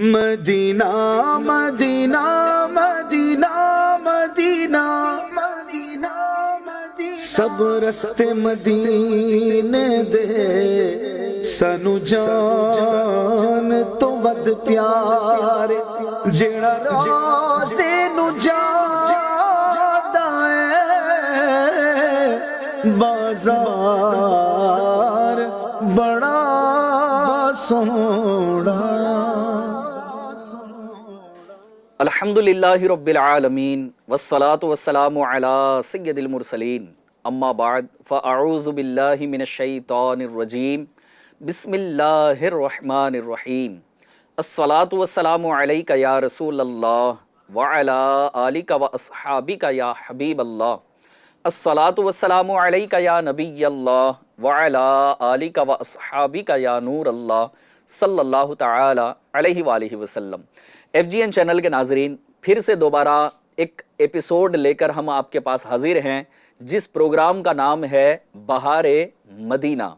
مدینہ مدینہ مدینہ مدینہ مدینہ مدینہ سب رستے مدینے دے سانو جان تو ود پیارے جیڑا روزے نو جاندا ہے بازار بڑا سونا۔ الحمدللہ رب العالمین والصلاة والسلام علی سید المرسلین، اما بعد فاعوذ باللہ من الشیطان الرجیم، بسم اللہ الرحمن الرحیم۔ الصلاة والسلام علیک یا رسول اللہ وعلی آلک واصحابک یا حبیب اللہ۔ الصلاة والسلام علیک یا نبی اللہ وعلی آلک واصحابک یا نور اللہ صلی اللہ تعالی علیہ وآلہ وسلم۔ ایف جی این چینل کے ناظرین، پھر سے دوبارہ ایک ایپیسوڈ لے کر ہم آپ کے پاس حاضر ہیں، جس پروگرام کا نام ہے بہار مدینہ۔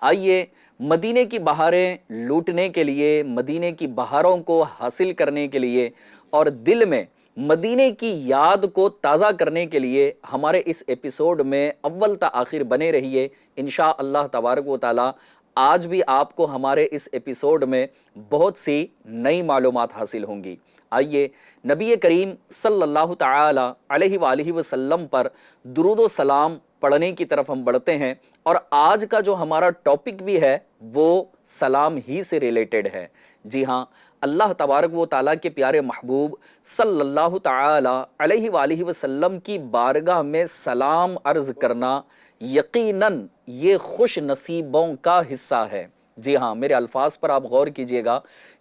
آئیے مدینے کی بہاریں لوٹنے کے لیے، مدینے کی بہاروں کو حاصل کرنے کے لیے اور دل میں مدینے کی یاد کو تازہ کرنے کے لیے ہمارے اس ایپیسوڈ میں اول تا آخر بنے رہیے۔ انشاءاللہ تبارک و تعالی آج بھی آپ کو ہمارے اس ایپیسوڈ میں بہت سی نئی معلومات حاصل ہوں گی۔ آئیے نبی کریم صلی اللہ تعالی علیہ وآلہ وسلم پر درود و سلام پڑھنے کی طرف ہم بڑھتے ہیں، اور آج کا جو ہمارا ٹاپک بھی ہے وہ سلام ہی سے ریلیٹڈ ہے۔ جی ہاں، اللہ تبارک و تعالیٰ کے پیارے محبوب صلی اللہ تعالی علیہ وآلہ وسلم کی بارگاہ میں سلام عرض کرنا یقیناً یہ خوش نصیبوں کا حصہ ہے۔ جی ہاں، میرے الفاظ پر آپ غور کیجئے گا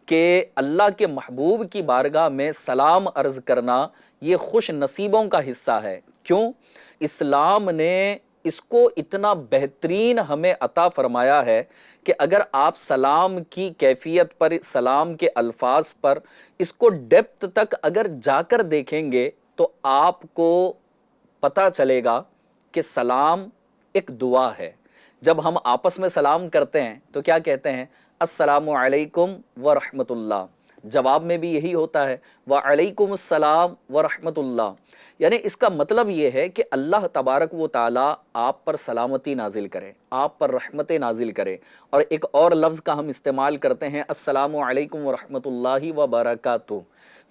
کہ اللہ کے محبوب کی بارگاہ میں سلام عرض کرنا یہ خوش نصیبوں کا حصہ ہے۔ کیوں؟ اسلام نے اس کو اتنا بہترین ہمیں عطا فرمایا ہے کہ اگر آپ سلام کی کیفیت پر، سلام کے الفاظ پر، اس کو ڈیپتھ تک اگر جا کر دیکھیں گے تو آپ کو پتہ چلے گا کہ سلام ایک دعا ہے۔ جب ہم آپس میں سلام کرتے ہیں تو کیا کہتے ہیں؟ السلام علیکم ورحمۃ اللہ۔ جواب میں بھی یہی ہوتا ہے، وعلیکم السلام ورحمۃ اللہ۔ یعنی اس کا مطلب یہ ہے کہ اللہ تبارک و تعالیٰ آپ پر سلامتی نازل کرے، آپ پر رحمتیں نازل کرے۔ اور ایک اور لفظ کا ہم استعمال کرتے ہیں، السلام علیکم ورحمۃ اللہ وبرکاتہ۔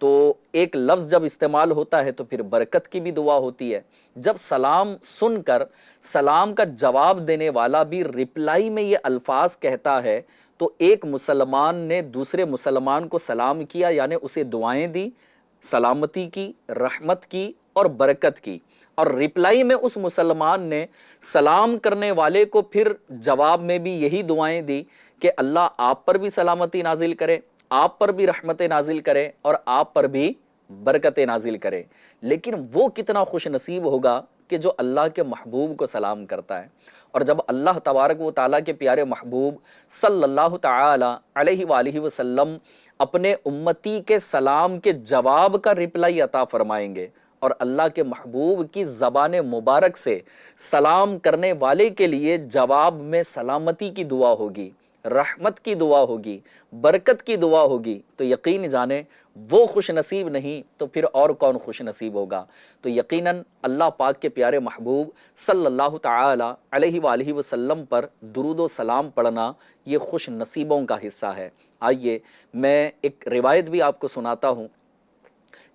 تو ایک لفظ جب استعمال ہوتا ہے تو پھر برکت کی بھی دعا ہوتی ہے۔ جب سلام سن کر سلام کا جواب دینے والا بھی رپلائی میں یہ الفاظ کہتا ہے تو ایک مسلمان نے دوسرے مسلمان کو سلام کیا، یعنی اسے دعائیں دی، سلامتی کی، رحمت کی اور برکت کی، اور رپلائی میں اس مسلمان نے سلام کرنے والے کو پھر جواب میں بھی یہی دعائیں دی کہ اللہ آپ پر بھی سلامتی نازل کرے، آپ پر بھی رحمتیں نازل کرے اور آپ پر بھی برکتیں نازل کرے۔ لیکن وہ کتنا خوش نصیب ہوگا کہ جو اللہ کے محبوب کو سلام کرتا ہے۔ اور جب اللہ تبارک و تعالیٰ کے پیارے محبوب صلی اللہ تعالی علیہ وآلہ وسلم اپنے امتی کے سلام کے جواب کا رپلائی عطا فرمائیں گے، اور اللہ کے محبوب کی زبان مبارک سے سلام کرنے والے کے لیے جواب میں سلامتی کی دعا ہوگی، رحمت کی دعا ہوگی، برکت کی دعا ہوگی، تو یقین جانیں وہ خوش نصیب نہیں تو پھر اور کون خوش نصیب ہوگا؟ تو یقیناً اللہ پاک کے پیارے محبوب صلی اللہ تعالی علیہ وآلہ وسلم پر درود و سلام پڑھنا یہ خوش نصیبوں کا حصہ ہے۔ آئیے میں ایک روایت بھی آپ کو سناتا ہوں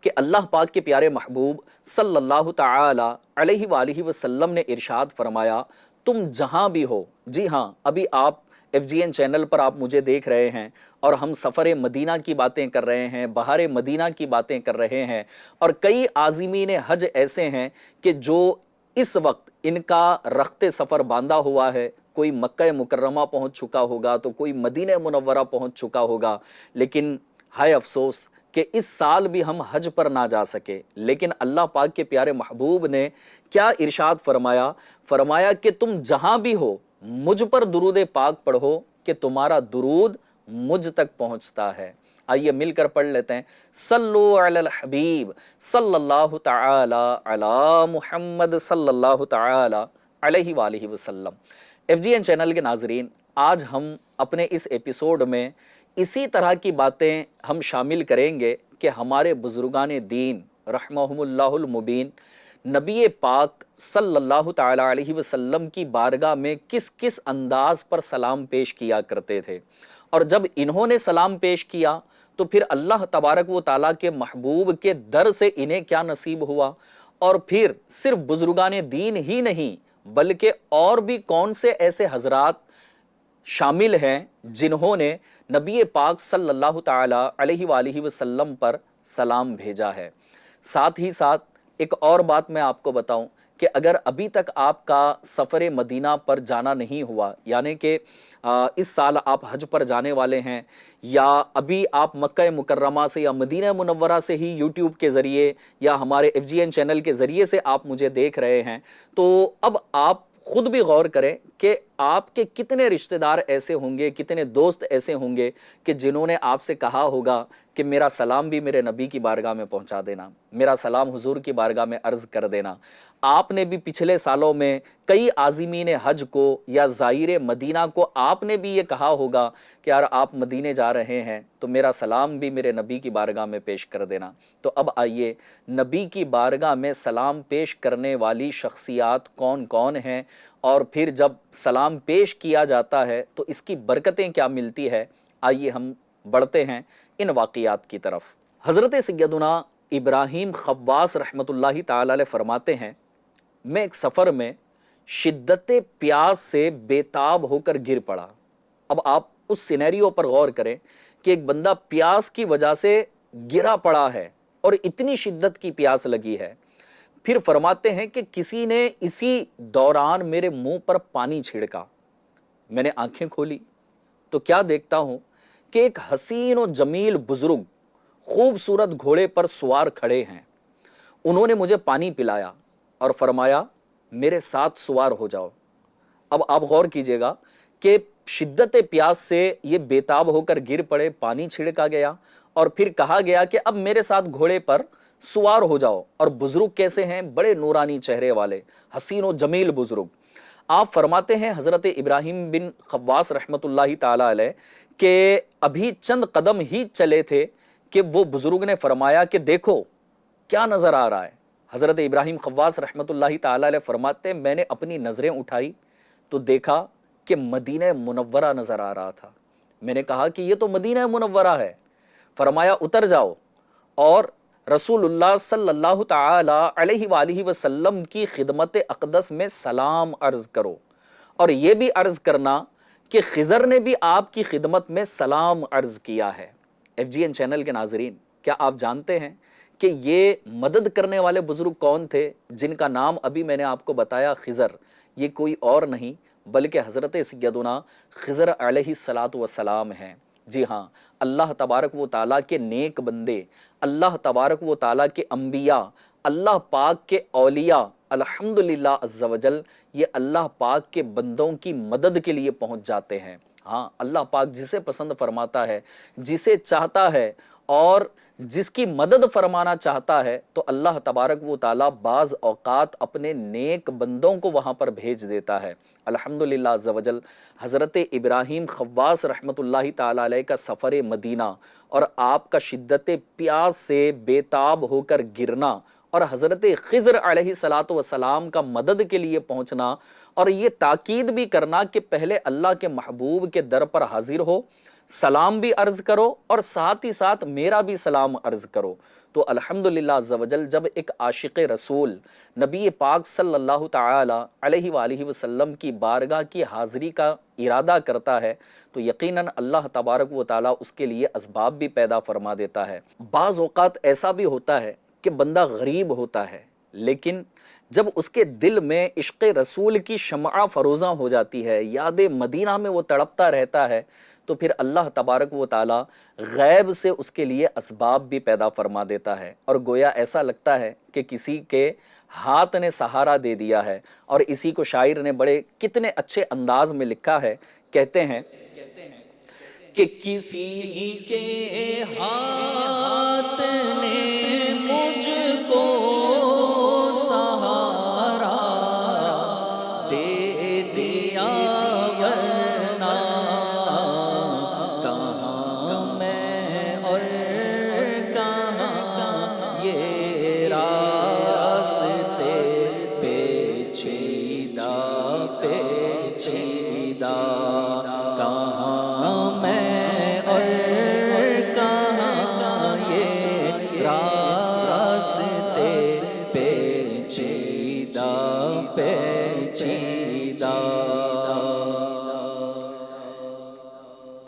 کہ اللہ پاک کے پیارے محبوب صلی اللہ تعالی علیہ وآلہ وسلم نے ارشاد فرمایا، تم جہاں بھی ہو، جی ہاں ابھی آپ ایف جی این چینل پر آپ مجھے دیکھ رہے ہیں اور ہم سفر مدینہ کی باتیں کر رہے ہیں، بہار مدینہ کی باتیں کر رہے ہیں، اور کئی عازمین حج ایسے ہیں کہ جو اس وقت ان کا رخت سفر باندھا ہوا ہے، کوئی مکہ مکرمہ پہنچ چکا ہوگا تو کوئی مدینہ منورہ پہنچ چکا ہوگا، لیکن ہائے افسوس کہ اس سال بھی ہم حج پر نہ جا سکے۔ لیکن اللہ پاک کے پیارے محبوب نے کیا ارشاد فرمایا؟ فرمایا کہ تم جہاں بھی ہو مجھ پر درود پاک پڑھو کہ تمہارا درود مجھ تک پہنچتا ہے۔ آئیے مل کر پڑھ لیتے ہیں، صلو علی الحبیب صلی اللہ تعالی علی محمد صلی اللہ تعالی علیہ وآلہ وسلم۔ ایف جی این چینل کے ناظرین، آج ہم اپنے اس ایپیسوڈ میں اسی طرح کی باتیں ہم شامل کریں گے کہ ہمارے بزرگان دین رحمہم اللہ المبین نبی پاک صلی اللہ تعالی علیہ وسلم کی بارگاہ میں کس کس انداز پر سلام پیش کیا کرتے تھے، اور جب انہوں نے سلام پیش کیا تو پھر اللہ تبارک و تعالیٰ کے محبوب کے در سے انہیں کیا نصیب ہوا، اور پھر صرف بزرگان دین ہی نہیں بلکہ اور بھی کون سے ایسے حضرات شامل ہیں جنہوں نے نبی پاک صلی اللہ تعالی علیہ وآلہ وسلم پر سلام بھیجا ہے۔ ساتھ ہی ساتھ ایک اور بات میں آپ کو بتاؤں کہ اگر ابھی تک آپ کا سفر مدینہ پر جانا نہیں ہوا، یعنی کہ اس سال آپ حج پر جانے والے ہیں، یا ابھی آپ مکہ مکرمہ سے یا مدینہ منورہ سے ہی یوٹیوب کے ذریعے یا ہمارے FGN چینل کے ذریعے سے آپ مجھے دیکھ رہے ہیں، تو اب آپ خود بھی غور کریں کہ آپ کے کتنے رشتہ دار ایسے ہوں گے، کتنے دوست ایسے ہوں گے کہ جنہوں نے آپ سے کہا ہوگا کہ میرا سلام بھی میرے نبی کی بارگاہ میں پہنچا دینا، میرا سلام حضور کی بارگاہ میں عرض کر دینا۔ آپ نے بھی پچھلے سالوں میں کئی عازمین حج کو یا زائر مدینہ کو آپ نے بھی یہ کہا ہوگا کہ یار آپ مدینے جا رہے ہیں تو میرا سلام بھی میرے نبی کی بارگاہ میں پیش کر دینا۔ تو اب آئیے نبی کی بارگاہ میں سلام پیش کرنے والی شخصیات کون کون ہیں، اور پھر جب سلام پیش کیا جاتا ہے تو اس کی برکتیں کیا ملتی ہے، آئیے ہم بڑھتے ہیں ان واقعات کی طرف۔ حضرت سیدنا ابراہیم خواص رحمۃ اللہ تعالی علیہ فرماتے ہیں، میں ایک سفر میں شدت پیاس سے بےتاب ہو کر گر پڑا۔ اب آپ اس سینیریو پر غور کریں کہ ایک بندہ پیاس کی وجہ سے گرا پڑا ہے اور اتنی شدت کی پیاس لگی ہے۔ پھر فرماتے ہیں کہ کسی نے اسی دوران میرے منہ پر پانی چھڑکا، میں نے آنکھیں کھولی تو کیا دیکھتا ہوں کہ ایک حسین و جمیل بزرگ خوبصورت گھوڑے پر سوار کھڑے ہیں۔ انہوں نے مجھے پانی پلایا اور فرمایا میرے ساتھ سوار ہو جاؤ۔ اب آپ غور کیجئے گا کہ شدت پیاس سے یہ بےتاب ہو کر گر پڑے، پانی چھڑکا گیا اور پھر کہا گیا کہ اب میرے ساتھ گھوڑے پر سوار ہو جاؤ۔ اور بزرگ کیسے ہیں؟ بڑے نورانی چہرے والے حسین و جمیل بزرگ۔ آپ فرماتے ہیں حضرت ابراہیم بن خواص رحمۃ اللہ تعالی علیہ کہ ابھی چند قدم ہی چلے تھے کہ وہ بزرگ نے فرمایا کہ دیکھو کیا نظر آ رہا ہے۔ حضرت ابراہیم خواص رحمۃ اللہ تعالی علیہ فرماتے ہیں میں نے اپنی نظریں اٹھائی تو دیکھا کہ مدینہ منورہ نظر آ رہا تھا۔ میں نے کہا کہ یہ تو مدینہ منورہ ہے۔ فرمایا اتر جاؤ اور رسول اللہ صلی اللہ تعالی علیہ وآلہ وسلم کی خدمت اقدس میں سلام عرض کرو، اور یہ بھی عرض کرنا کہ خضر نے بھی آپ کی خدمت میں سلام عرض کیا ہے۔ FGN چینل کے ناظرین، کیا آپ جانتے ہیں کہ یہ مدد کرنے والے بزرگ کون تھے جن کا نام ابھی میں نے آپ کو بتایا خضر؟ یہ کوئی اور نہیں بلکہ حضرت سیدنا خضر علیہ الصلاۃ والسلام ہیں۔ جی ہاں، اللہ تبارک و تعالیٰ کے نیک بندے، اللہ تبارک و تعالیٰ کے انبیاء، اللہ پاک کے اولیاء الحمدللہ عز و جل یہ اللہ پاک کے بندوں کی مدد کے لیے پہنچ جاتے ہیں۔ ہاں، اللہ پاک جسے پسند فرماتا ہے، جسے چاہتا ہے اور جس کی مدد فرمانا چاہتا ہے تو اللہ تبارک و تعالیٰ بعض اوقات اپنے نیک بندوں کو وہاں پر بھیج دیتا ہے۔ الحمدللہ عز و جل حضرت ابراہیم خواص رحمۃ اللہ تعالی علیہ کا سفر مدینہ اور آپ کا شدت پیاس سے بےتاب ہو کر گرنا اور حضرت خضر علیہ الصلاۃ والسلام کا مدد کے لیے پہنچنا اور یہ تاکید بھی کرنا کہ پہلے اللہ کے محبوب کے در پر حاضر ہو، سلام بھی عرض کرو اور ساتھ ہی ساتھ میرا بھی سلام عرض کرو۔ تو الحمدللہ عز و جل جب ایک عاشق رسول نبی پاک صلی اللہ تعالی علیہ وآلہ وسلم کی بارگاہ کی حاضری کا ارادہ کرتا ہے تو یقیناً اللہ تبارک و تعالیٰ اس کے لیے اسباب بھی پیدا فرما دیتا ہے۔ بعض اوقات ایسا بھی ہوتا ہے کہ بندہ غریب ہوتا ہے لیکن جب اس کے دل میں عشق رسول کی شمع فروزاں ہو جاتی ہے، یاد مدینہ میں وہ تڑپتا رہتا ہے، تو پھر اللہ تبارک و تعالیٰ غیب سے اس کے لیے اسباب بھی پیدا فرما دیتا ہے اور گویا ایسا لگتا ہے کہ کسی کے ہاتھ نے سہارا دے دیا ہے۔ اور اسی کو شاعر نے بڑے کتنے اچھے انداز میں لکھا ہے، کہتے ہیں کہ کسی کے ہاتھ نے مجھ کو سہارا دے دیا ورنہ کہاں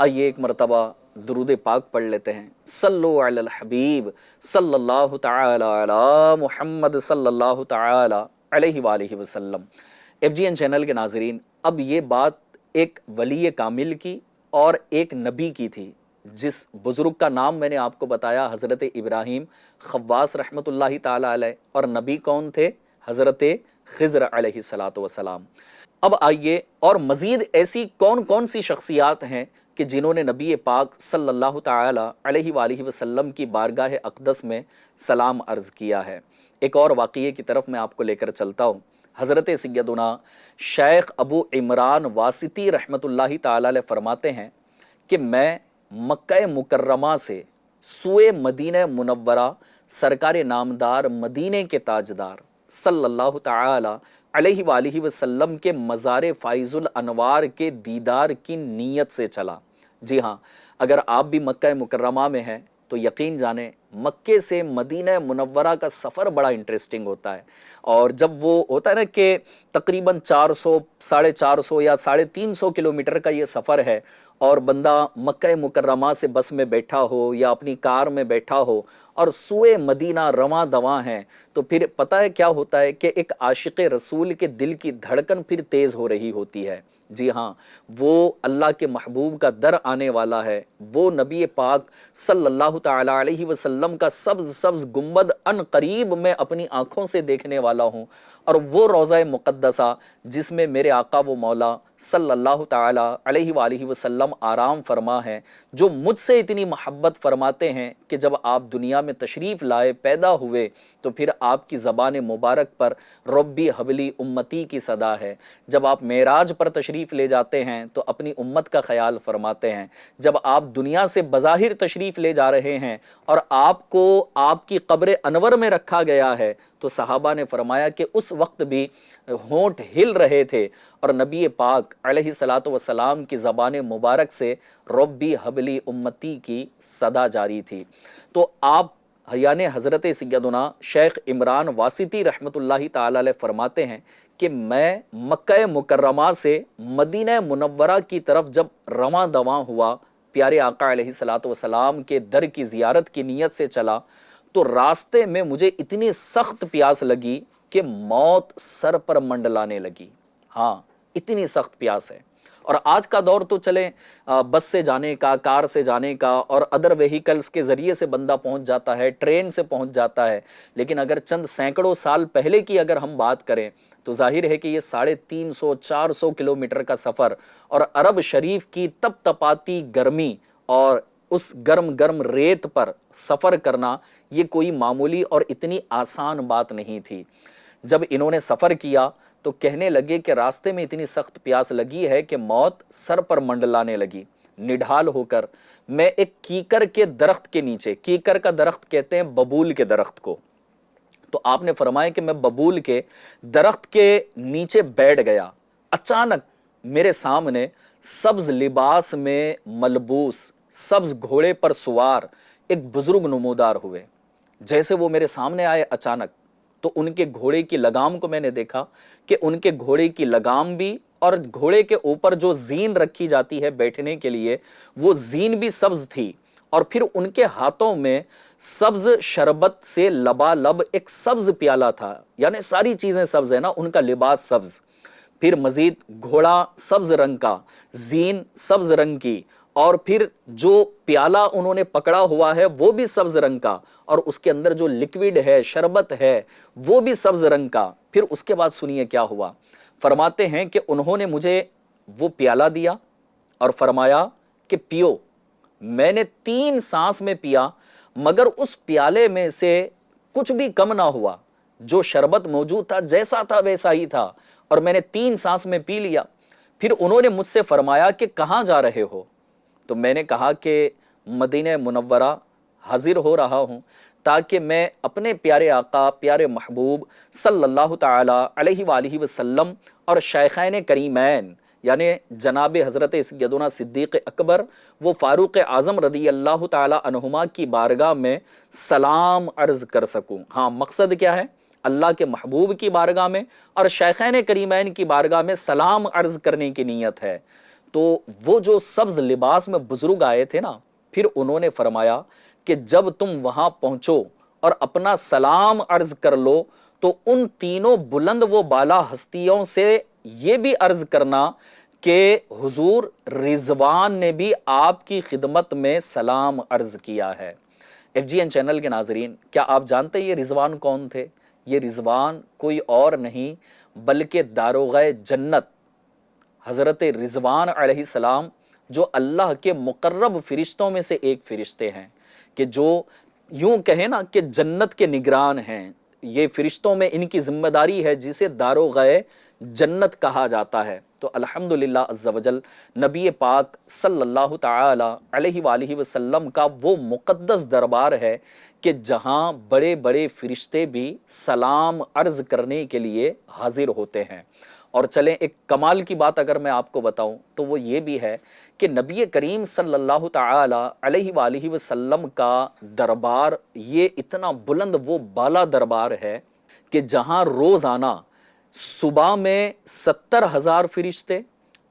آئیے ایک مرتبہ درود پاک پڑھ لیتے ہیں۔ صلو علی الحبیب صلی اللہ تعالی علی محمد صلی اللہ تعالی علیہ وآلہ وسلم۔ FGN چینل کے ناظرین، اب یہ بات ایک ولی کامل کی اور ایک نبی کی تھی، جس بزرگ کا نام میں نے آپ کو بتایا حضرت ابراہیم خواص رحمۃ اللہ تعالی علیہ، اور نبی کون تھے؟ حضرت خضر علیہ السلام۔ اب آئیے اور مزید ایسی کون کون سی شخصیات ہیں کہ جنہوں نے نبی پاک صلی اللہ تعالی علیہ وآلہ وسلم کی بارگاہ اقدس میں سلام عرض کیا ہے۔ ایک اور واقعے کی طرف میں آپ کو لے کر چلتا ہوں۔ حضرت سیدنا شیخ ابو عمران واسطی رحمۃ اللہ تعالی علیہ فرماتے ہیں کہ میں مکہ مکرمہ سے سوئے مدینہ منورہ سرکار نامدار مدینے کے تاجدار صلی اللہ تعالی علیہ وآلہ وسلم کے مزار فائز الانوار کے دیدار کی نیت سے چلا۔ جی ہاں، اگر آپ بھی مکہ مکرمہ میں ہیں تو یقین جانیں مکے سے مدینہ منورہ کا سفر بڑا انٹرسٹنگ ہوتا ہے، اور جب وہ ہوتا ہے نا کہ تقریباً 400 450 یا 350 کلومیٹر کا یہ سفر ہے، اور بندہ مکہ مکرمہ سے بس میں بیٹھا ہو یا اپنی کار میں بیٹھا ہو اور سوئے مدینہ رواں دواں ہیں، تو پھر پتہ ہے کیا ہوتا ہے کہ ایک عاشق رسول کے دل کی دھڑکن پھر تیز ہو رہی ہوتی ہے۔ جی ہاں، وہ اللہ کے محبوب کا در آنے والا ہے، وہ نبی پاک صلی اللہ تعالی علیہ وسلم کا سبز سبز گنبد ان قریب میں اپنی آنکھوں سے دیکھنے والا ہوں، اور وہ روضہ مقدسہ جس میں میرے آقا و مولا صلی اللہ تعالی علیہ وآلہ وسلم آرام فرما ہے، جو مجھ سے اتنی محبت فرماتے ہیں کہ جب آپ دنیا میں تشریف لائے، پیدا ہوئے، تو پھر آپ کی زبان مبارک پر ربی حبلی امتی کی صدا ہے۔ جب آپ معراج پر تشریف لے جاتے ہیں تو اپنی امت کا خیال فرماتے ہیں۔ جب آپ دنیا سے بظاہر تشریف لے جا رہے ہیں اور آپ کو آپ کی قبر انور میں رکھا گیا ہے، تو صحابہ نے فرمایا کہ اس وقت بھی ہونٹ ہل رہے تھے، اور نبی پاک علیہ الصلاۃ والسلام کی زبان مبارک سے ربی حبلی امتی کی صدا جاری تھی۔ تو آپ یعنی حضرت سیدنا شیخ عمران واسطی رحمۃ اللہ تعالی علیہ فرماتے ہیں کہ میں مکہ مکرمہ سے مدینہ منورہ کی طرف جب رواں دواں ہوا، پیارے آقا علیہ الصلاۃ والسلام کے در کی زیارت کی نیت سے چلا، تو راستے میں مجھے اتنی سخت پیاس لگی کہ موت سر پر منڈلانے لگی۔ ہاں، اتنی سخت پیاس ہے۔ اور آج کا دور تو چلیں بس سے جانے کا، کار سے جانے کا، اور ادر وہیکلز کے ذریعے سے بندہ پہنچ جاتا ہے، ٹرین سے پہنچ جاتا ہے، لیکن اگر چند سینکڑوں سال پہلے کی اگر ہم بات کریں تو ظاہر ہے کہ یہ 350 400 کلومیٹر کا سفر، اور عرب شریف کی تپ تپاتی گرمی اور اس گرم گرم ریت پر سفر کرنا یہ کوئی معمولی اور اتنی آسان بات نہیں تھی۔ جب انہوں نے سفر کیا تو کہنے لگے کہ راستے میں اتنی سخت پیاس لگی ہے کہ موت سر پر منڈلانے لگی۔ نڈھال ہو کر میں ایک کیکر کے درخت کے نیچے، کیکر کا درخت کہتے ہیں ببول کے درخت کو، تو آپ نے فرمایا کہ میں ببول کے درخت کے نیچے بیٹھ گیا۔ اچانک میرے سامنے سبز لباس میں ملبوس، سبز گھوڑے پر سوار ایک بزرگ نمودار ہوئے۔ جیسے وہ میرے سامنے آئے اچانک، تو ان کے گھوڑے کی لگام کو میں نے دیکھا کہ ان کے گھوڑے کی لگام بھی اور گھوڑے کے اوپر جو زین رکھی جاتی ہے بیٹھنے کے لیے، وہ زین بھی سبز تھی، اور پھر ان کے ہاتھوں میں سبز شربت سے لبالب ایک سبز پیالہ تھا، یعنی ساری چیزیں سبز ہیں نا، ان کا لباس سبز، پھر مزید گھوڑا سبز رنگ کا، زین سبز رنگ کی، اور پھر جو پیالہ انہوں نے پکڑا ہوا ہے وہ بھی سبز رنگ کا، اور اس کے اندر جو لکوڈ ہے، شربت ہے، وہ بھی سبز رنگ کا۔ پھر اس کے بعد سنیے کیا ہوا۔ فرماتے ہیں کہ انہوں نے مجھے وہ پیالہ دیا اور فرمایا کہ پیو۔ میں نے 3 سانس میں پیا، مگر اس پیالے میں سے کچھ بھی کم نہ ہوا، جو شربت موجود تھا جیسا تھا ویسا ہی تھا، اور میں نے 3 سانس میں پی لیا۔ پھر انہوں نے مجھ سے فرمایا کہ کہاں جا رہے ہو؟ تو میں نے کہا کہ مدینہ منورہ حاضر ہو رہا ہوں، تاکہ میں اپنے پیارے آقا، پیارے محبوب صلی اللہ تعالی علیہ وآلہ وسلم اور شیخین کریمین یعنی جناب حضرت سیدنا صدیق اکبر وہ فاروق اعظم رضی اللہ تعالی عنہما کی بارگاہ میں سلام عرض کر سکوں۔ ہاں، مقصد کیا ہے؟ اللہ کے محبوب کی بارگاہ میں اور شیخین کریمین کی بارگاہ میں سلام عرض کرنے کی نیت ہے۔ تو وہ جو سبز لباس میں بزرگ آئے تھے نا، پھر انہوں نے فرمایا کہ جب تم وہاں پہنچو اور اپنا سلام عرض کر لو تو ان تینوں بلند و بالا ہستیوں سے یہ بھی عرض کرنا کہ حضور رضوان نے بھی آپ کی خدمت میں سلام عرض کیا ہے۔ ایف جی این چینل کے ناظرین، کیا آپ جانتے یہ رضوان کون تھے؟ یہ رضوان کوئی اور نہیں بلکہ داروغہ جنت حضرت رضوان علیہ السلام، جو اللہ کے مقرب فرشتوں میں سے ایک فرشتے ہیں، کہ جو یوں کہیں نا کہ جنت کے نگران ہیں۔ یہ فرشتوں میں ان کی ذمہ داری ہے جسے داروغہ جنت کہا جاتا ہے۔ تو الحمدللہ عز و جل نبی پاک صلی اللہ تعالی علیہ وآلہ وسلم کا وہ مقدس دربار ہے کہ جہاں بڑے بڑے فرشتے بھی سلام عرض کرنے کے لیے حاضر ہوتے ہیں۔ اور چلیں ایک کمال کی بات اگر میں آپ کو بتاؤں تو وہ یہ بھی ہے کہ نبی کریم صلی اللہ تعالی علیہ وآلہ وسلم کا دربار یہ اتنا بلند و بالا دربار ہے کہ جہاں روزانہ صبح میں 70,000 فرشتے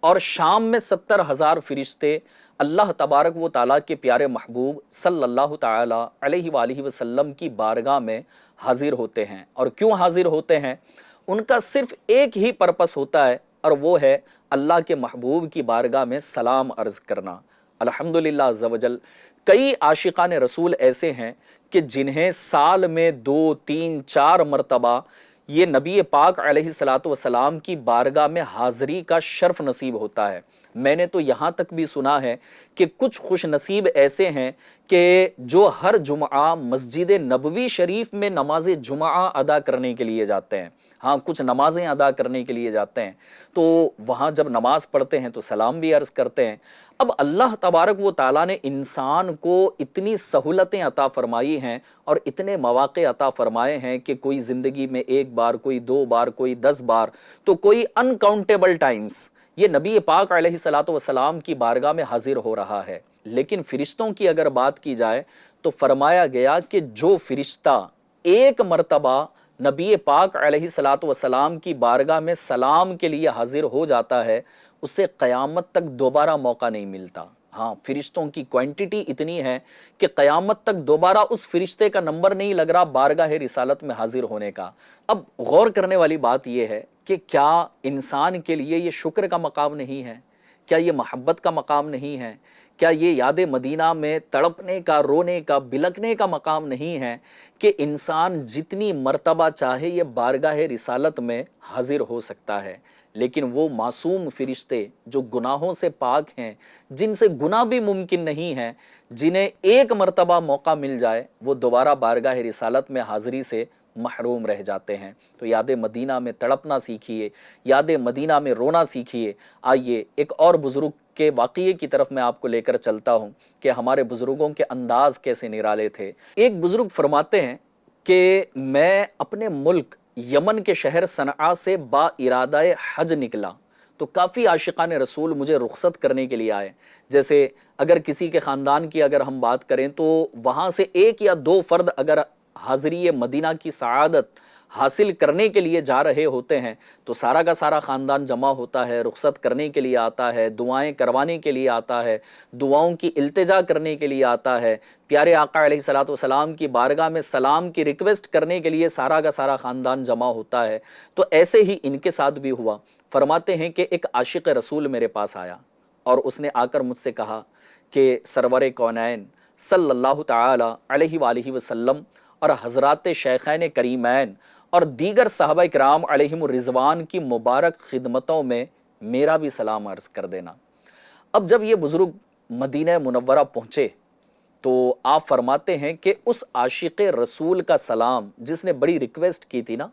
اور شام میں 70,000 فرشتے اللہ تبارک و تعالیٰ کے پیارے محبوب صلی اللہ تعالی علیہ وآلہ وسلم کی بارگاہ میں حاضر ہوتے ہیں۔ اور کیوں حاضر ہوتے ہیں؟ ان کا صرف ایک ہی پرپس ہوتا ہے، اور وہ ہے اللہ کے محبوب کی بارگاہ میں سلام عرض کرنا۔ الحمدللہ عز و جل کئی عاشقان رسول ایسے ہیں کہ جنہیں سال میں 2، 3، 4 مرتبہ یہ نبی پاک علیہ الصلاۃ والسلام کی بارگاہ میں حاضری کا شرف نصیب ہوتا ہے۔ میں نے تو یہاں تک بھی سنا ہے کہ کچھ خوش نصیب ایسے ہیں کہ جو ہر جمعہ مسجد نبوی شریف میں نماز جمعہ ادا کرنے کے لیے جاتے ہیں۔ ہاں، کچھ نمازیں ادا کرنے کے لیے جاتے ہیں تو وہاں جب نماز پڑھتے ہیں تو سلام بھی عرض کرتے ہیں۔ اب اللہ تبارک و تعالیٰ نے انسان کو اتنی سہولتیں عطا فرمائی ہیں اور اتنے مواقع عطا فرمائے ہیں کہ کوئی زندگی میں 1 بار، کوئی 2 بار، کوئی 10 بار، تو کوئی انکاؤنٹیبل ٹائمز یہ نبی پاک علیہ الصلاۃ والسلام کی بارگاہ میں حاضر ہو رہا ہے۔ لیکن فرشتوں کی اگر بات کی جائے تو فرمایا گیا کہ جو فرشتہ ایک مرتبہ نبی پاک علیہ الصلاۃ والسلام کی بارگاہ میں سلام کے لیے حاضر ہو جاتا ہے، اسے قیامت تک دوبارہ موقع نہیں ملتا۔ ہاں، فرشتوں کی کوانٹٹی اتنی ہے کہ قیامت تک دوبارہ اس فرشتے کا نمبر نہیں لگ رہا بارگاہ رسالت میں حاضر ہونے کا۔ اب غور کرنے والی بات یہ ہے کہ کیا انسان کے لیے یہ شکر کا مقام نہیں ہے؟ کیا یہ محبت کا مقام نہیں ہے؟ کیا یہ یاد مدینہ میں تڑپنے کا، رونے کا، بلکنے کا مقام نہیں ہے کہ انسان جتنی مرتبہ چاہے یہ بارگاہ رسالت میں حاضر ہو سکتا ہے؟ لیکن وہ معصوم فرشتے جو گناہوں سے پاک ہیں، جن سے گناہ بھی ممکن نہیں ہے، جنہیں ایک مرتبہ موقع مل جائے وہ دوبارہ بارگاہ رسالت میں حاضری سے محروم رہ جاتے ہیں۔ تو یاد مدینہ میں تڑپنا سیکھیے، یاد مدینہ میں رونا سیکھیے۔ آئیے ایک اور بزرگ کے واقعے کی طرف میں آپ کو لے کر چلتا ہوں کہ ہمارے بزرگوں کے انداز کیسے نرالے تھے۔ ایک بزرگ فرماتے ہیں کہ میں اپنے ملک یمن کے شہر صنعاء سے با ارادہ حج نکلا تو کافی عاشقان رسول مجھے رخصت کرنے کے لیے آئے۔ جیسے اگر کسی کے خاندان کی اگر ہم بات کریں تو وہاں سے 1 یا 2 فرد اگر حاضری مدینہ کی سعادت حاصل کرنے کے لیے جا رہے ہوتے ہیں تو سارا کا سارا خاندان جمع ہوتا ہے، رخصت کرنے کے لیے آتا ہے، دعائیں کروانے کے لیے آتا ہے، دعاؤں کی التجا کرنے کے لیے آتا ہے، پیارے آقا علیہ الصلاۃ والسلام کی بارگاہ میں سلام کی ریکویسٹ کرنے کے لیے سارا کا سارا خاندان جمع ہوتا ہے۔ تو ایسے ہی ان کے ساتھ بھی ہوا۔ فرماتے ہیں کہ ایک عاشق رسول میرے پاس آیا اور اس نے آ کر مجھ سے کہا کہ سرور کونین صلی اللہ تعالی علیہ وآلہ وسلم اور حضرات شیخین کریمین اور دیگر صحابہ کرام علیہم الرضوان کی مبارک خدمتوں میں میرا بھی سلام عرض کر دینا۔ اب جب یہ بزرگ مدینہ منورہ پہنچے تو آپ فرماتے ہیں کہ اس عاشق رسول کا سلام جس نے بڑی ریکویسٹ کی تھی نا،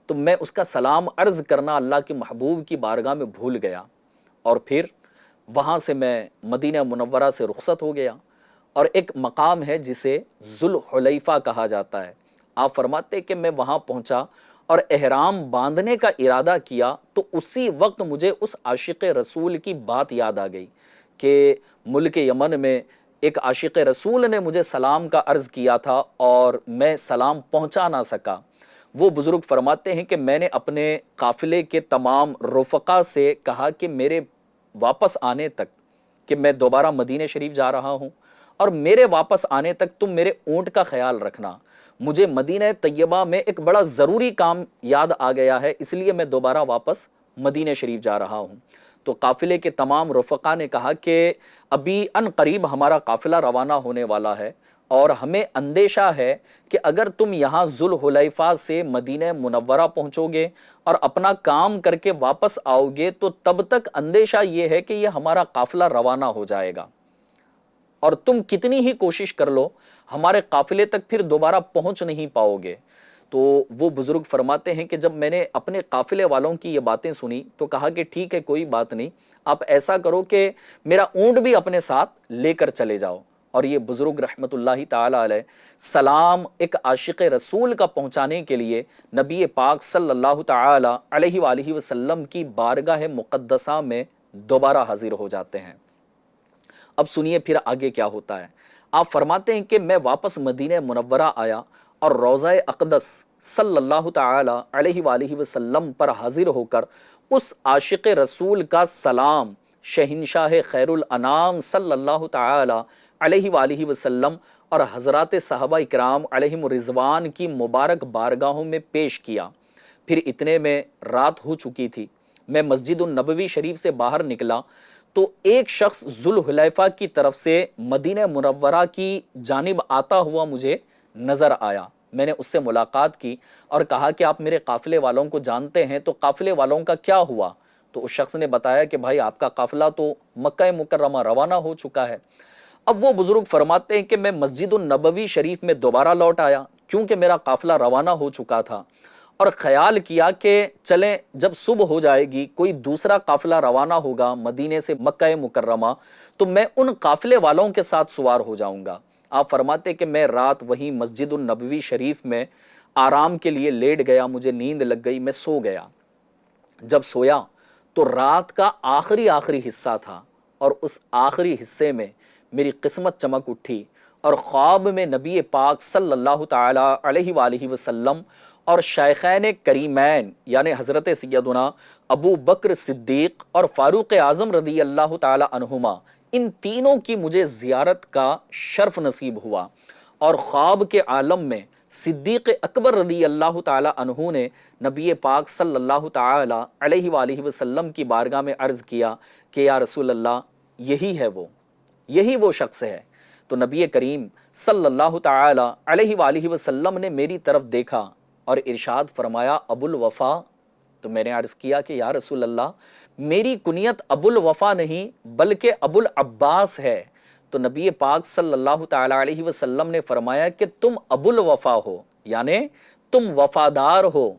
تو میں اس کا سلام عرض کرنا اللہ کے محبوب کی بارگاہ میں بھول گیا، اور پھر وہاں سے میں مدینہ منورہ سے رخصت ہو گیا، اور ایک مقام ہے جسے ذوالحلیفہ کہا جاتا ہے۔ آپ فرماتے کہ میں وہاں پہنچا اور احرام باندھنے کا ارادہ کیا تو اسی وقت مجھے اس عاشق رسول کی بات یاد آ گئی کہ ملک یمن میں ایک عاشق رسول نے مجھے سلام کا عرض کیا تھا اور میں سلام پہنچا نہ سکا۔ وہ بزرگ فرماتے ہیں کہ میں نے اپنے قافلے کے تمام رفقا سے کہا کہ میرے واپس آنے تک کہ میں دوبارہ مدینہ شریف جا رہا ہوں، اور میرے واپس آنے تک تم میرے اونٹ کا خیال رکھنا، مجھے مدینہ طیبہ میں ایک بڑا ضروری کام یاد آ گیا ہے، اس لیے میں دوبارہ واپس مدینہ شریف جا رہا ہوں۔ تو قافلے کے تمام رفقا نے کہا کہ ابھی ان قریب ہمارا قافلہ روانہ ہونے والا ہے، اور ہمیں اندیشہ ہے کہ اگر تم یہاں ذوالحلیفہ سے مدینہ منورہ پہنچو گے اور اپنا کام کر کے واپس آؤ گے تو تب تک اندیشہ یہ ہے کہ یہ ہمارا قافلہ روانہ ہو جائے گا، اور تم کتنی ہی کوشش کر لو ہمارے قافلے تک پھر دوبارہ پہنچ نہیں پاؤ گے۔ تو وہ بزرگ فرماتے ہیں کہ جب میں نے اپنے قافلے والوں کی یہ باتیں سنی تو کہا کہ ٹھیک ہے، کوئی بات نہیں، آپ ایسا کرو کہ میرا اونٹ بھی اپنے ساتھ لے کر چلے جاؤ۔ اور یہ بزرگ رحمت اللہ تعالی علیہ سلام ایک عاشق رسول کا پہنچانے کے لیے نبی پاک صلی اللہ تعالی علیہ وآلہ وسلم کی بارگاہ مقدسہ میں دوبارہ حاضر ہو جاتے ہیں۔ اب سنیے پھر آگے کیا ہوتا ہے۔ آپ فرماتے ہیں کہ میں واپس مدینہ منورہ آیا اور روضہ اقدس صلی اللہ تعالی علیہ وآلہ وسلم پر حاضر ہو کر اس عاشق رسول کا سلام شہنشاہ خیر الانام صلی اللہ تعالی علیہ وآلہ وسلم اور حضرات صحابہ اکرام علیہم رضوان کی مبارک بارگاہوں میں پیش کیا۔ پھر اتنے میں رات ہو چکی تھی، میں مسجد النبوی شریف سے باہر نکلا تو ایک شخص ذوالحلیفہ کی طرف سے مدینہ منورہ کی جانب آتا ہوا مجھے نظر آیا۔ میں نے اس سے ملاقات کی اور کہا کہ آپ میرے قافلے والوں کو جانتے ہیں، تو قافلے والوں کا کیا ہوا؟ تو اس شخص نے بتایا کہ بھائی آپ کا قافلہ تو مکہ مکرمہ روانہ ہو چکا ہے۔ اب وہ بزرگ فرماتے ہیں کہ میں مسجد النبوی شریف میں دوبارہ لوٹ آیا کیونکہ میرا قافلہ روانہ ہو چکا تھا، اور خیال کیا کہ چلیں جب صبح ہو جائے گی کوئی دوسرا قافلہ روانہ ہوگا مدینے سے مکہ مکرمہ تو میں ان قافلے والوں کے ساتھ سوار ہو جاؤں گا۔ آپ فرماتے کہ میں رات وہیں مسجد النبوی شریف میں آرام کے لیے لیٹ گیا، مجھے نیند لگ گئی، میں سو گیا۔ جب سویا تو رات کا آخری حصہ تھا، اور اس آخری حصے میں میری قسمت چمک اٹھی، اور خواب میں نبی پاک صلی اللہ تعالی علیہ وآلہ وسلم اور شیخین کریمین یعنی حضرت سیدنا ابو بکر صدیق اور فاروق اعظم رضی اللہ تعالی عنہما، ان تینوں کی مجھے زیارت کا شرف نصیب ہوا، اور خواب کے عالم میں صدیق اکبر رضی اللہ تعالی عنہ نے نبی پاک صلی اللہ تعالی علیہ وآلہ وسلم کی بارگاہ میں عرض کیا کہ یا رسول اللہ یہی وہ شخص ہے۔ تو نبی کریم صلی اللہ تعالی علیہ وآلہ وسلم نے میری طرف دیکھا اور ارشاد فرمایا ابو الوفا۔ تو میں نے عرض کیا کہ یا رسول اللہ میری کنیت ابو الوفا نہیں بلکہ ابو العباس ہے۔ تو نبی پاک صلی اللہ تعالی علیہ وسلم نے فرمایا کہ تم ابو الوفا ہو، یعنی تم وفادار ہو۔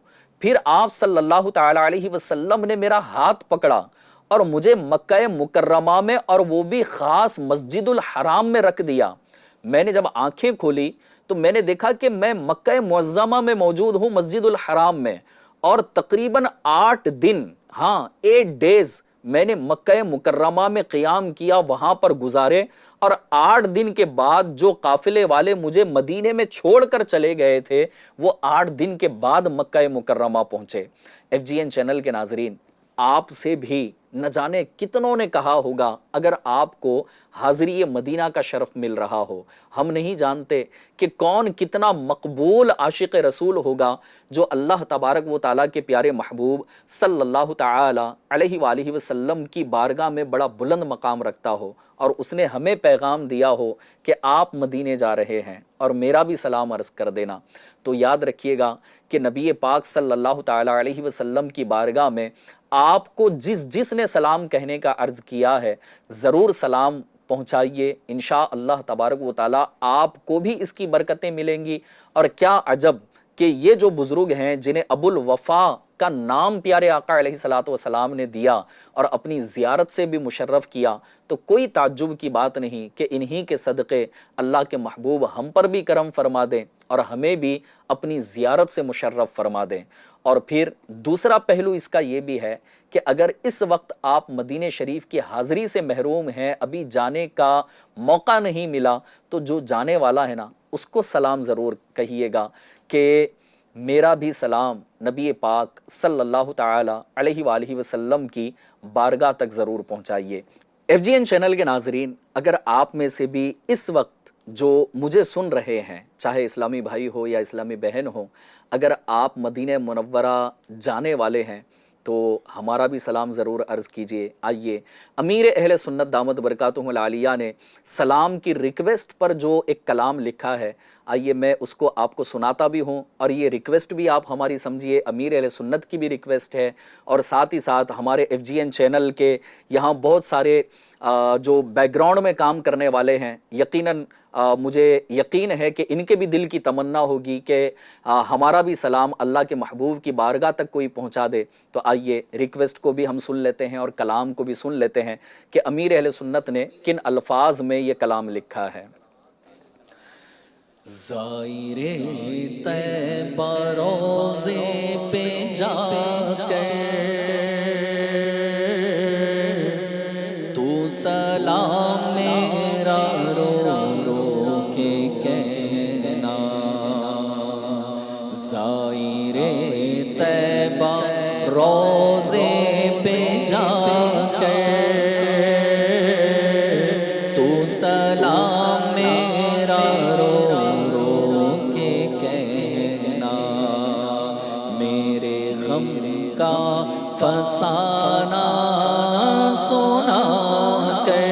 پھر آپ صلی اللہ تعالی علیہ وسلم نے میرا ہاتھ پکڑا اور مجھے مکہ مکرمہ میں، اور وہ بھی خاص مسجد الحرام میں رکھ دیا۔ میں نے جب آنکھیں کھولی تو میں نے دیکھا کہ میں مکہ معظمہ میں موجود ہوں، مسجد الحرام میں، اور تقریباً 8 دن 8 ڈیز میں نے مکہ مکرمہ میں قیام کیا، وہاں پر گزارے، اور 8 دن کے بعد جو قافلے والے مجھے مدینے میں چھوڑ کر چلے گئے تھے وہ 8 دن کے بعد مکہ مکرمہ پہنچے۔ FGN چینل کے ناظرین، آپ سے بھی نہ جانے کتنوں نے کہا ہوگا اگر آپ کو حاضری مدینہ کا شرف مل رہا ہو، ہم نہیں جانتے کہ کون کتنا مقبول عاشق رسول ہوگا جو اللہ تبارک و تعالیٰ کے پیارے محبوب صلی اللہ تعالی علیہ وآلہ وسلم کی بارگاہ میں بڑا بلند مقام رکھتا ہو، اور اس نے ہمیں پیغام دیا ہو کہ آپ مدینے جا رہے ہیں اور میرا بھی سلام عرض کر دینا۔ تو یاد رکھیے گا کہ نبی پاک صلی اللہ تعالی علیہ وسلم کی بارگاہ میں آپ کو جس نے سلام کہنے کا عرض کیا ہے ضرور سلام پہنچائیے، انشاءاللہ تبارک و تعالی آپ کو بھی اس کی برکتیں ملیں گی۔ اور کیا عجب کہ یہ جو بزرگ ہیں جنہیں ابو الوفا کا نام پیارے آقا علیہ الصلوۃ والسلام نے دیا اور اپنی زیارت سے بھی مشرف کیا، تو کوئی تعجب کی بات نہیں کہ انہی کے صدقے اللہ کے محبوب ہم پر بھی کرم فرما دیں اور ہمیں بھی اپنی زیارت سے مشرف فرما دیں۔ اور پھر دوسرا پہلو اس کا یہ بھی ہے کہ اگر اس وقت آپ مدینہ شریف کی حاضری سے محروم ہیں، ابھی جانے کا موقع نہیں ملا، تو جو جانے والا ہے نا اس کو سلام ضرور کہیے گا کہ میرا بھی سلام نبی پاک صلی اللہ تعالی علیہ وآلہ وسلم کی بارگاہ تک ضرور پہنچائیے۔ ایف جی این چینل کے ناظرین، اگر آپ میں سے بھی اس وقت جو مجھے سن رہے ہیں، چاہے اسلامی بھائی ہو یا اسلامی بہن ہو، اگر آپ مدینہ منورہ جانے والے ہیں تو ہمارا بھی سلام ضرور عرض کیجئے۔ آئیے، امیر اہل سنت دامت برکاتہم العالیہ نے سلام کی ریکویسٹ پر جو ایک کلام لکھا ہے، آئیے میں اس کو آپ کو سناتا بھی ہوں، اور یہ ریکویسٹ بھی آپ ہماری سمجھیے، امیر اہل سنت کی بھی ریکویسٹ ہے، اور ساتھ ہی ساتھ ہمارے ایف جی این چینل کے یہاں بہت سارے جو بیک گراؤنڈ میں کام کرنے والے ہیں، یقیناً مجھے یقین ہے کہ ان کے بھی دل کی تمنا ہوگی کہ ہمارا بھی سلام اللہ کے محبوب کی بارگاہ تک کوئی پہنچا دے۔ تو آئیے ریکویسٹ کو بھی ہم سن لیتے ہیں اور کلام کو بھی سن لیتے ہیں کہ امیر اہل سنت نے کن الفاظ میں یہ کلام لکھا ہے۔ زائر طیبہ روضے پہ جا کر تو سلام میرا رو رو کے کہنا، زائر طیبہ روضے پہ جا کر تو سلام میرا رو رو کے کہنا، میرے غم کا فسانہ سنا کر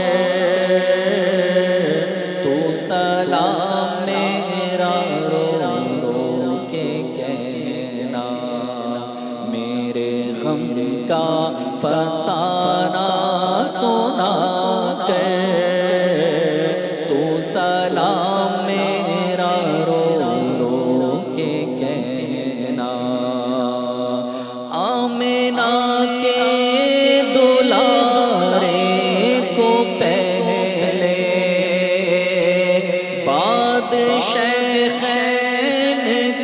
تو سلام میرا رو رو کے کہنا، میرے غم کا فسانہ سنا کر تو سلام میرا رو رو کے کہنا، آمنہ کے دلارے کو پہلے بادشاہین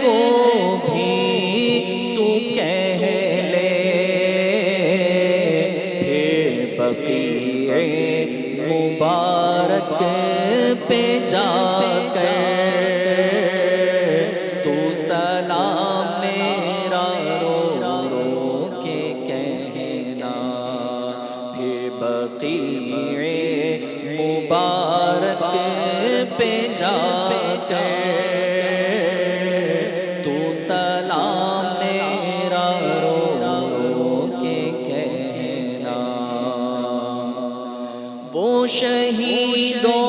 کو بھی تو کہہ لے، پھر بقیع مبارک پہ جا کر تو سلام میرا رو رو کے کہنا، پھر بقیع مبارک پہ جا کر تو سلام میرا رو رو کے کہنا، وہ شہیدوں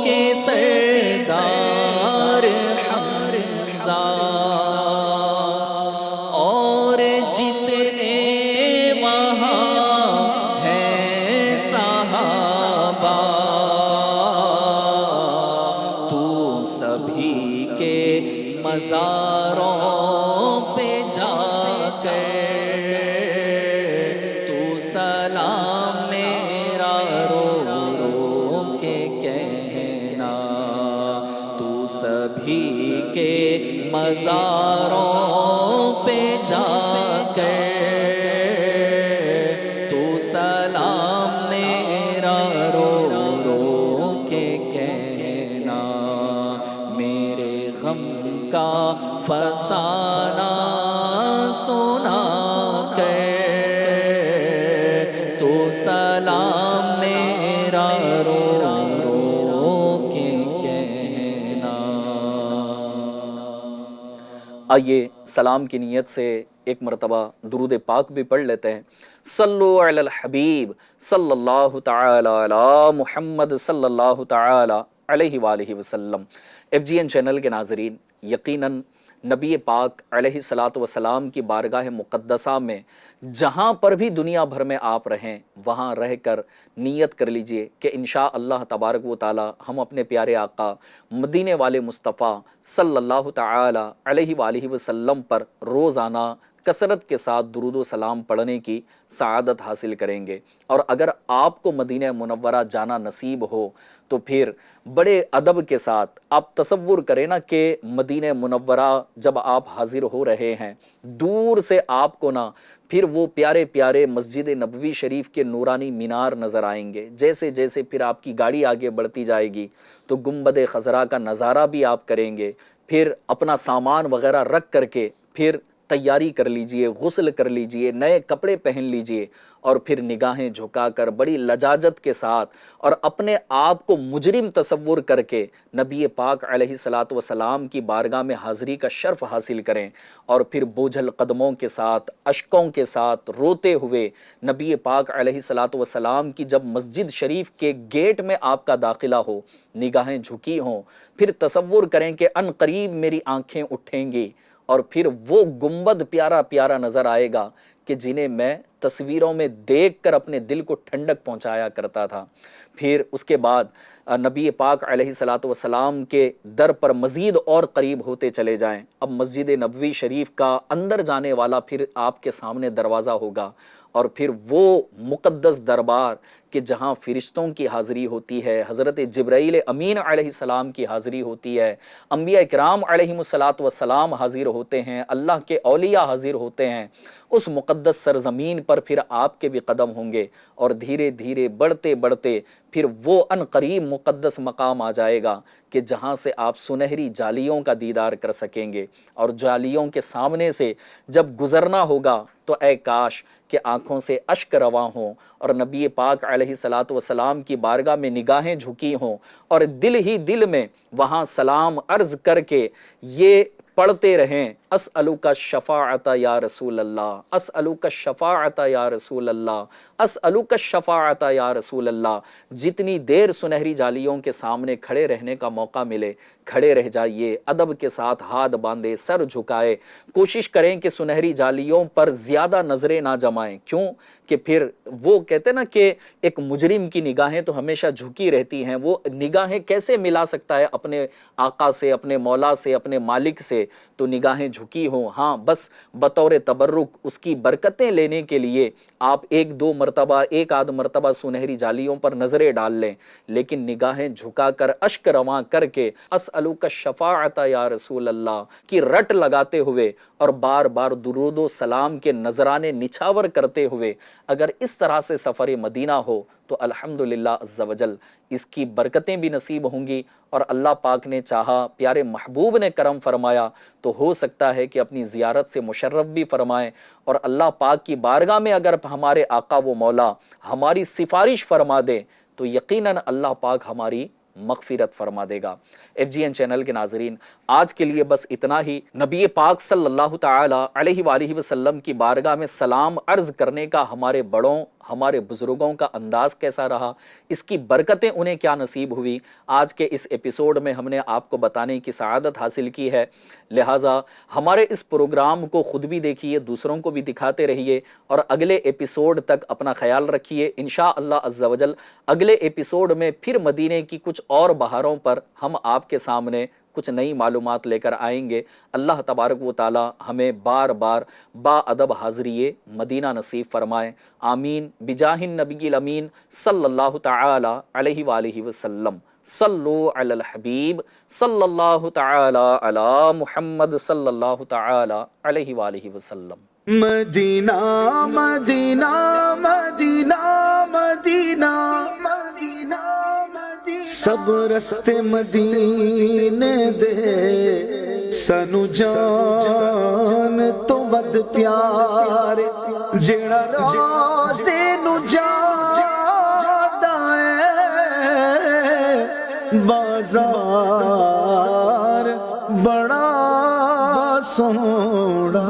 کے سردار حمزہ اور جتنے وہاں ہیں صحابہ، تو سبھی کے مزاروں پہ جا کر تو سلام میرا رو رو کے کہنا، تو سبھی کے مزاروں پہ جا کر تو سلام میرا رو رو کے کہنا، میرے غم کا فسانہ سنا کر تو سلام میرا رو رو کے کہنا۔ آئیے سلام کی نیت سے ایک مرتبہ درود پاک بھی پڑھ لیتے ہیں۔ صلو علی الحبیب صلی اللہ تعالی علی محمد صلی اللہ تعالی علیہ وآلہ وسلم۔ ایف جی این چینل کے ناظرین، یقیناً نبی پاک علیہ الصلاۃ والسلام کی بارگاہ مقدسہ میں جہاں پر بھی دنیا بھر میں آپ رہیں، وہاں رہ کر نیت کر لیجئے کہ انشاء اللہ تبارک و تعالی ہم اپنے پیارے آقا مدینے والے مصطفیٰ صلی اللہ تعالی علیہ وآلہ وسلم پر روزانہ کثرت کے ساتھ درود و سلام پڑھنے کی سعادت حاصل کریں گے۔ اور اگر آپ کو مدینہ منورہ جانا نصیب ہو تو پھر بڑے ادب کے ساتھ آپ تصور کریں نا کہ مدینہ منورہ جب آپ حاضر ہو رہے ہیں، دور سے آپ کو نا پھر وہ پیارے پیارے مسجد نبوی شریف کے نورانی مینار نظر آئیں گے۔ جیسے جیسے پھر آپ کی گاڑی آگے بڑھتی جائے گی تو گنبد خضرا کا نظارہ بھی آپ کریں گے، پھر اپنا سامان وغیرہ رکھ کر کے پھر تیاری کر لیجئے، غسل کر لیجئے، نئے کپڑے پہن لیجئے، اور پھر نگاہیں جھکا کر بڑی لجاجت کے ساتھ اور اپنے آپ کو مجرم تصور کر کے نبی پاک علیہ الصلاۃ والسلام کی بارگاہ میں حاضری کا شرف حاصل کریں، اور پھر بوجھل قدموں کے ساتھ، اشکوں کے ساتھ روتے ہوئے نبی پاک علیہ الصلاۃ والسلام کی جب مسجد شریف کے گیٹ میں آپ کا داخلہ ہو، نگاہیں جھکی ہوں، پھر تصور کریں کہ ان قریب میری آنکھیں اٹھیں گی اور پھر وہ گنبد پیارا پیارا نظر آئے گا کہ جنہیں میں تصویروں میں دیکھ کر اپنے دل کو ٹھنڈک پہنچایا کرتا تھا۔ پھر اس کے بعد نبی پاک علیہ الصلاۃ والسلام کے در پر مزید اور قریب ہوتے چلے جائیں۔ اب مسجد نبوی شریف کا اندر جانے والا پھر آپ کے سامنے دروازہ ہوگا، اور پھر وہ مقدس دربار کہ جہاں فرشتوں کی حاضری ہوتی ہے، حضرت جبرائیل امین علیہ السلام کی حاضری ہوتی ہے، انبیاء کرام علیہم الصلاۃ والسلام حاضر ہوتے ہیں، اللہ کے اولیاء حاضر ہوتے ہیں، اس مقدس سرزمین پر پھر آپ کے بھی قدم ہوں گے، اور دھیرے دھیرے بڑھتے بڑھتے پھر وہ ان قریب مقدس مقام آ جائے گا کہ جہاں سے آپ سنہری جالیوں کا دیدار کر سکیں گے، اور جالیوں کے سامنے سے جب گزرنا ہوگا تو اے کاش کہ آنکھوں سے اشک رواں ہوں، اور نبی پاک علیہ الصلاۃ والسلام کی بارگاہ میں نگاہیں جھکی ہوں، اور دل ہی دل میں وہاں سلام عرض کر کے یہ پڑھتے رہیں، اسألک الشفاعۃ یا رسول اللہ، اسألک الشفاعۃ یا رسول اللہ، اسألک الشفاعۃ یا رسول اللہ۔ جتنی دیر سنہری جالیوں کے سامنے کھڑے رہنے کا موقع ملے کھڑے رہ جائیے، ادب کے ساتھ ہاتھ باندھے، سر جھکائے، کوشش کریں کہ سنہری جالیوں پر زیادہ نظریں نہ جمائیں۔ کیوں کہ پھر وہ کہتے نا کہ ایک مجرم کی نگاہیں تو ہمیشہ جھکی رہتی ہیں، وہ نگاہیں کیسے ملا سکتا ہے اپنے آقا سے، اپنے مولا سے، اپنے مالک سے؟ تو نگاہیں جھکی ہوں، ہاں بس بطور تبرک اس کی برکتیں لینے کے لیے آپ ایک دو مرتبہ، ایک آدھ مرتبہ سنہری جالیوں پر نظریں ڈال لیں، لیکن نگاہیں جھکا کر اشک رواں کر کے اسألک الشفاعۃ یا رسول اللہ کی رٹ لگاتے ہوئے اور بار بار درود و سلام کے نذرانے نچھاور کرتے ہوئے اگر اس طرح سے سفر مدینہ ہو تو الحمدللہ عز وجل اس کی برکتیں بھی نصیب ہوں گی، اور اللہ پاک نے چاہا، پیارے محبوب نے کرم فرمایا تو ہو سکتا ہے کہ اپنی زیارت سے مشرف بھی فرمائیں، اور اللہ پاک کی بارگاہ میں اگر ہمارے آقا و مولا ہماری سفارش فرما دیں تو یقیناً اللہ پاک ہماری مغفرت فرما دے گا۔ ایف جی این چینل کے ناظرین، آج کے لیے بس اتنا ہی۔ نبی پاک صلی اللہ تعالی علیہ وآلہ وسلم کی بارگاہ میں سلام عرض کرنے کا ہمارے بڑوں، ہمارے بزرگوں کا انداز کیسا رہا، اس کی برکتیں انہیں کیا نصیب ہوئی، آج کے اس ایپیسوڈ میں ہم نے آپ کو بتانے کی سعادت حاصل کی ہے۔ لہٰذا ہمارے اس پروگرام کو خود بھی دیکھیے، دوسروں کو بھی دکھاتے رہیے، اور اگلے ایپیسوڈ تک اپنا خیال رکھیے۔ انشاءاللہ عز و جل اگلے ایپیسوڈ میں پھر مدینے کی کچھ اور بہاروں پر ہم آپ کے سامنے کچھ نئی معلومات لے کر آئیں گے۔ اللہ تبارک و تعالی ہمیں بار بار با ادب حاضری مدینہ نصیب فرمائے، آمین بجاہ النبی الامین صلی اللہ تعالی علیہ وآلہ وسلم۔ صلو علی الحبیب صلی اللہ تعالی علی محمد صلی اللہ تعالی علیہ وآلہ وسلم۔ مدینہ مدینہ مدینہ مدینہ مدینہ سب رستے مدینے دے، سانو جان تو ود پیار جڑا روزے نو جاندا ہے، بازار بڑا سوہنا